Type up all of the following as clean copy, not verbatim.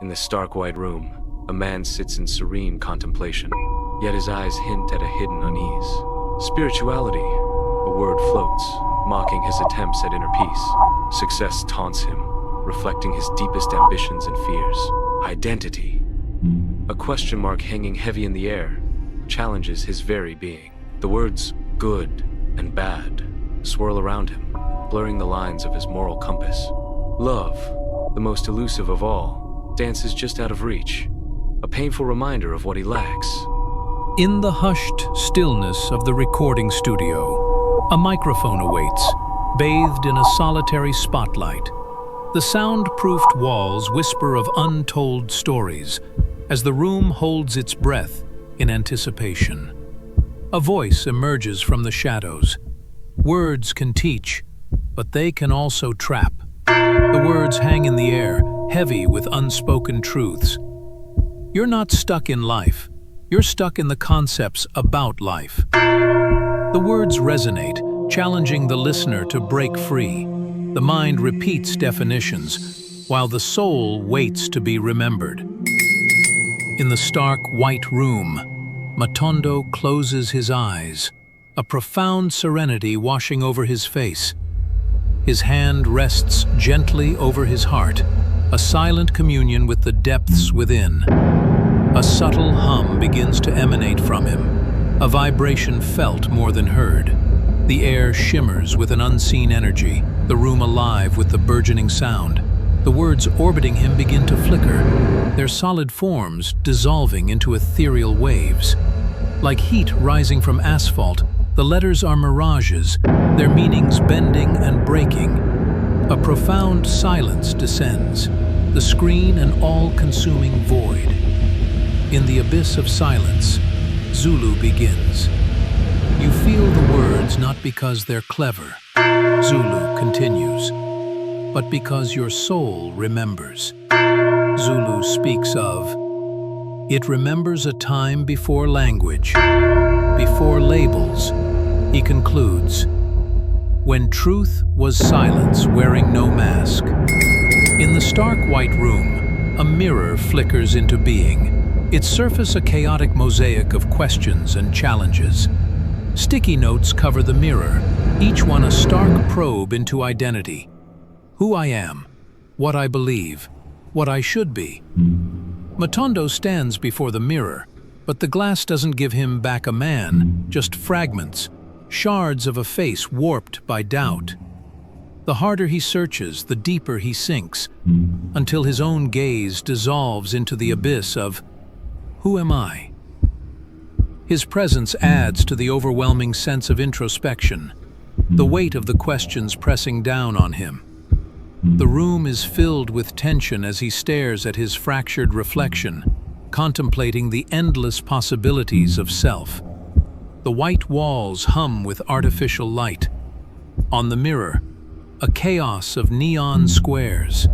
In the stark white room, a man sits in serene contemplation, yet his eyes hint at a hidden unease. Spirituality, a word floats, mocking his attempts at inner peace. Success taunts him, reflecting his deepest ambitions and fears. Identity, a question mark hanging heavy in the air, challenges his very being. The words good and bad swirl around him, blurring the lines of his moral compass. Love, the most elusive of all, dances just out of reach, a painful reminder of what he lacks. In the hushed stillness of the recording studio, a microphone awaits, bathed in a solitary spotlight. The soundproofed walls whisper of untold stories as the room holds its breath in anticipation. A voice emerges from the shadows. Words can teach, but they can also trap. The words hang in the air, heavy with unspoken truths. You're not stuck in life. You're stuck in the concepts about life. The words resonate, challenging the listener to break free. The mind repeats definitions, while the soul waits to be remembered. In the stark white room, Matondo closes his eyes, a profound serenity washing over his face. His hand rests gently over his heart, a silent communion with the depths within. A subtle hum begins to emanate from him, a vibration felt more than heard. The air shimmers with an unseen energy, the room alive with the burgeoning sound. The words orbiting him begin to flicker, their solid forms dissolving into ethereal waves. Like heat rising from asphalt, the letters are mirages, their meanings bending and breaking. A profound silence descends, the screen an all-consuming void. In the abyss of silence, Zulu begins. You feel the words not because they're clever, Zulu continues, but because your soul remembers. Zulu speaks of, it remembers a time before language, before labels. He concludes, when truth was silence wearing no mask. In the stark white room, a mirror flickers into being, its surface a chaotic mosaic of questions and challenges. Sticky notes cover the mirror, each one a stark probe into identity. Who I am, what I believe, what I should be. Matondo stands before the mirror, but the glass doesn't give him back a man, just fragments, shards of a face warped by doubt. The harder he searches, the deeper he sinks, until his own gaze dissolves into the abyss of, who am I? His presence adds to the overwhelming sense of introspection, the weight of the questions pressing down on him. The room is filled with tension as he stares at his fractured reflection, contemplating the endless possibilities of self. The white walls hum with artificial light. On the mirror, a chaos of neon squares.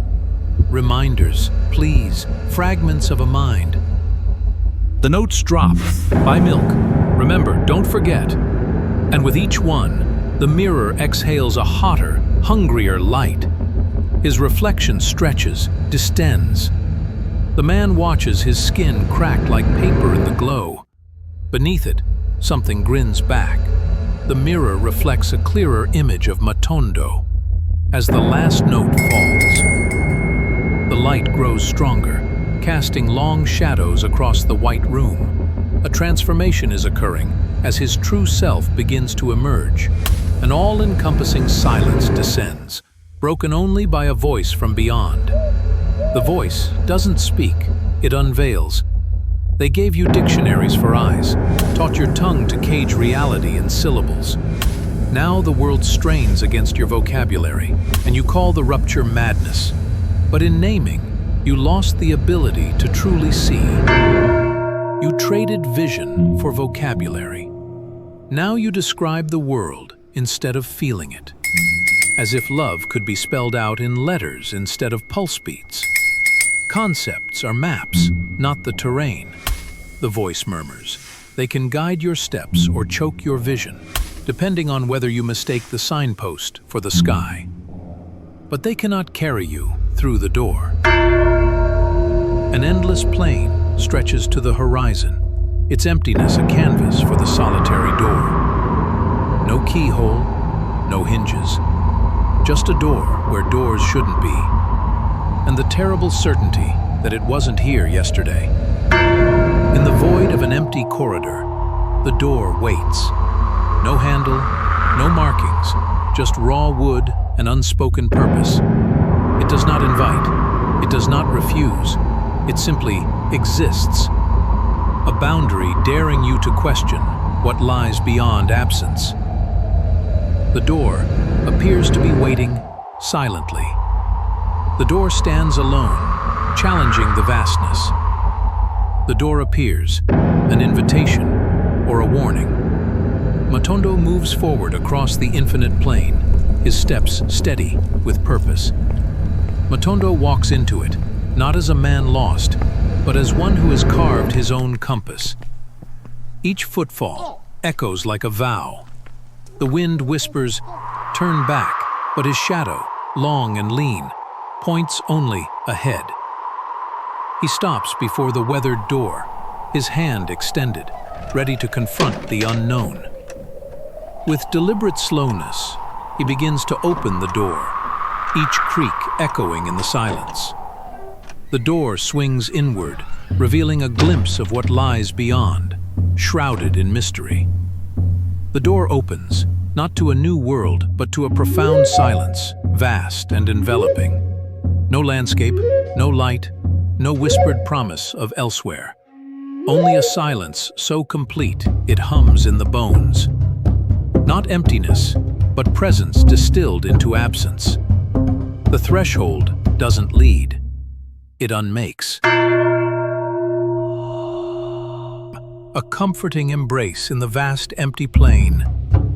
Reminders, pleas, fragments of a mind. The notes drop. Buy milk. Remember, don't forget. And with each one, the mirror exhales a hotter, hungrier light. His reflection stretches, distends. The man watches his skin crack like paper in the glow. Beneath it, something grins back. The mirror reflects a clearer image of Matondo. As the last note falls, the light grows stronger, casting long shadows across the white room. A transformation is occurring as his true self begins to emerge. An all-encompassing silence descends, broken only by a voice from beyond. The voice doesn't speak, it unveils. They gave you dictionaries for eyes, taught your tongue to cage reality in syllables. Now the world strains against your vocabulary, and you call the rupture madness. But in naming, you lost the ability to truly see. You traded vision for vocabulary. Now you describe the world instead of feeling it, as if love could be spelled out in letters instead of pulse beats. Concepts are maps, not the terrain. The voice murmurs. They can guide your steps or choke your vision, depending on whether you mistake the signpost for the sky. But they cannot carry you through the door. An endless plain stretches to the horizon, its emptiness a canvas for the solitary door. No keyhole, no hinges, just a door where doors shouldn't be, and the terrible certainty that it wasn't here yesterday. In the void of an empty corridor, the door waits. No handle, no markings, just raw wood and unspoken purpose. It does not invite, it does not refuse, it simply exists. A boundary daring you to question what lies beyond absence. The door appears to be waiting silently. The door stands alone, challenging the vastness. The door appears, an invitation or a warning. Matondo moves forward across the infinite plain, his steps steady with purpose. Matondo walks into it, not as a man lost, but as one who has carved his own compass. Each footfall echoes like a vow. The wind whispers, "Turn back," but his shadow, long and lean, points only ahead. He stops before the weathered door, his hand extended, ready to confront the unknown. With deliberate slowness, he begins to open the door, each creak echoing in the silence. The door swings inward, revealing a glimpse of what lies beyond, shrouded in mystery. The door opens, not to a new world, but to a profound silence, vast and enveloping. No landscape, no light, no whispered promise of elsewhere. Only a silence so complete it hums in the bones. Not emptiness, but presence distilled into absence. The threshold doesn't lead, it unmakes. A comforting embrace in the vast empty plain.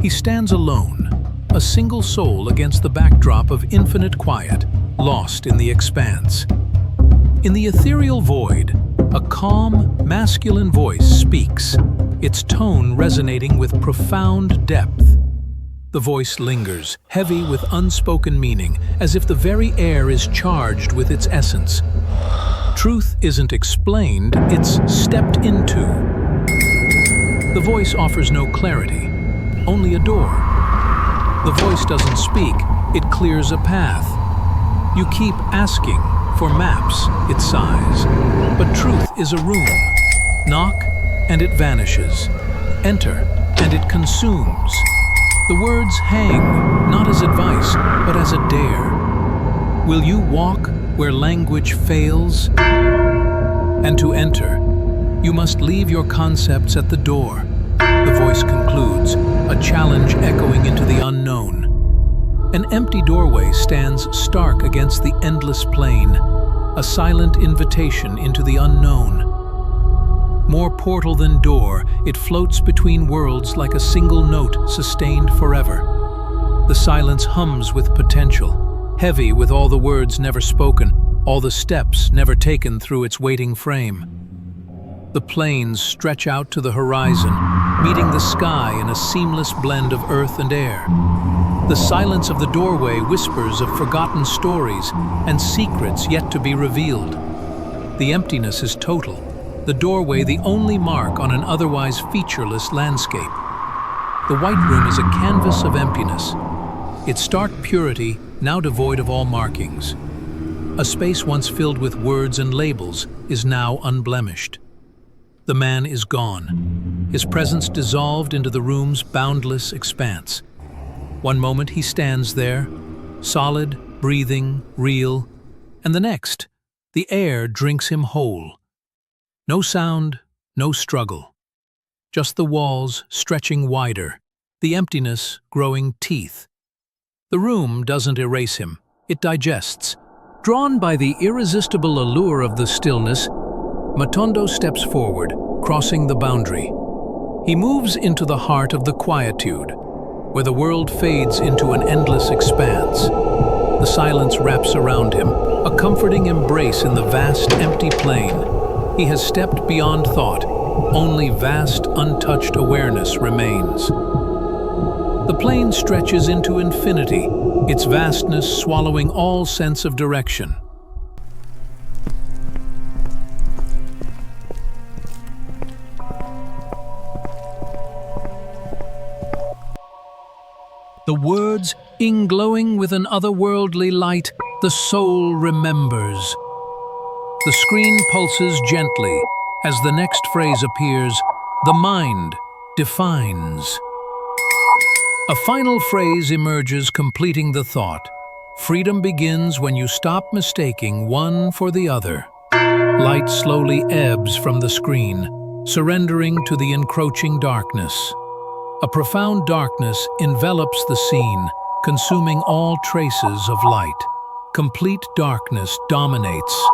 He stands alone, a single soul against the backdrop of infinite quiet, lost in the expanse. In the ethereal void, a calm, masculine voice speaks, its tone resonating with profound depth. The voice lingers, heavy with unspoken meaning, as if the very air is charged with its essence. Truth isn't explained, it's stepped into. The voice offers no clarity, only a door. The voice doesn't speak, it clears a path. You keep asking for maps, its size, but truth is a room. Knock, and it vanishes. Enter, and it consumes. The words hang, not as advice, but as a dare. Will you walk where language fails? And to enter, you must leave your concepts at the door. The voice concludes, a challenge echoing into the unknown. An empty doorway stands stark against the endless plain, a silent invitation into the unknown. More portal than door, it floats between worlds like a single note sustained forever. The silence hums with potential, heavy with all the words never spoken, all the steps never taken through its waiting frame. The plains stretch out to the horizon, meeting the sky in a seamless blend of earth and air. The silence of the doorway whispers of forgotten stories and secrets yet to be revealed. The emptiness is total, the doorway the only mark on an otherwise featureless landscape. The white room is a canvas of emptiness, its stark purity now devoid of all markings. A space once filled with words and labels is now unblemished. The man is gone, his presence dissolved into the room's boundless expanse. One moment he stands there, solid, breathing, real, and the next, the air drinks him whole. No sound, no struggle. Just the walls stretching wider, the emptiness growing teeth. The room doesn't erase him, it digests. Drawn by the irresistible allure of the stillness, Matondo steps forward, crossing the boundary. He moves into the heart of the quietude, where the world fades into an endless expanse. The silence wraps around him, a comforting embrace in the vast, empty plain. He has stepped beyond thought. Only vast, untouched awareness remains. The plain stretches into infinity, its vastness swallowing all sense of direction. The words, glowing with an otherworldly light, the soul remembers. The screen pulses gently as the next phrase appears, the mind defines. A final phrase emerges, completing the thought. Freedom begins when you stop mistaking one for the other. Light slowly ebbs from the screen, surrendering to the encroaching darkness. A profound darkness envelops the scene, consuming all traces of light. Complete darkness dominates,